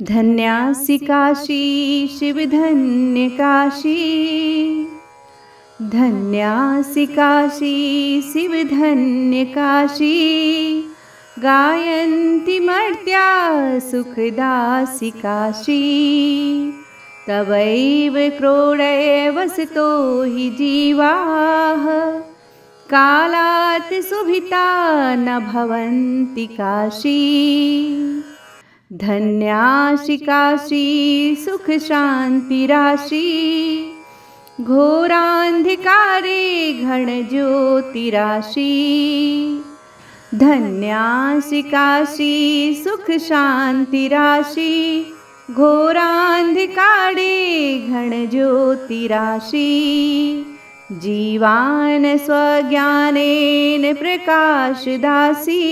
धन्यासि काशी शिवधन्य काशी, धन्यासि काशी शिवधन्य काशी, गायन्ति मर्त्या सुखदासि काशी। तवैव क्रोडे वसतो हि जीवाः, कालात् सुभिता न भवन्ति काशी। धन्यासि काशी सुखशान्तिराशी, घोरान्धिकारे घनज्योतिराशी। धन्यासि काशी सुखशान्तिराशी, घोरान्धिकारे घनज्योतिराशी। जीवान् स्वज्ञानेन प्रकाशदासि,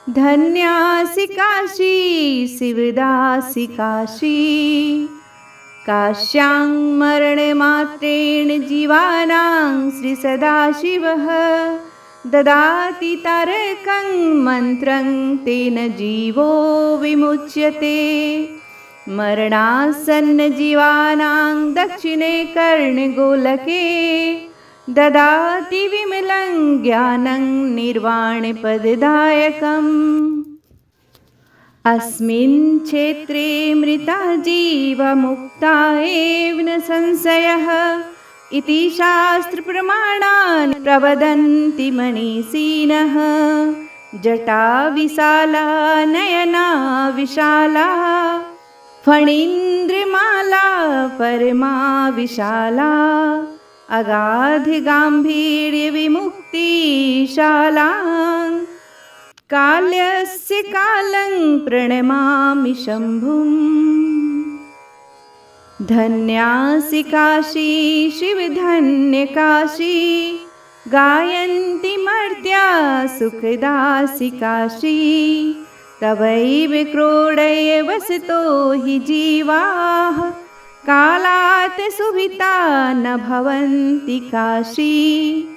धन्यासि काशी शिवदासि काशी। काश्यां मरणमात्रेण जीवानां श्रीसदाशिवः, ददाति तारकं मन्त्रं तेन जीवो विमुच्यते। मरणासन्न जीवानां दक्षिणे कर्णगोलके, ददाति विमलं ज्ञानं निर्वाणपददायकम्। अस्मिन् क्षेत्रे मृता जीवमुक्ता एव न संशयः, इति शास्त्रप्रमाणानि प्रवदन्ति मनीषिणः। जटा विशाला नयना विशाला, फणीन्द्रमाला परमा विशाला। अगाधगाम्भीर्यविमुक्तिशाला, काल्यस्य कालं प्रणमामि शम्भुम्। धन्यासि काशी शिवधन्य काशी, गायन्ति मर्त्या सुखदासि काशी। तवैव क्रोडे वसतो हि जीवाः, कालात् सुभिता न भवन्ति काशी।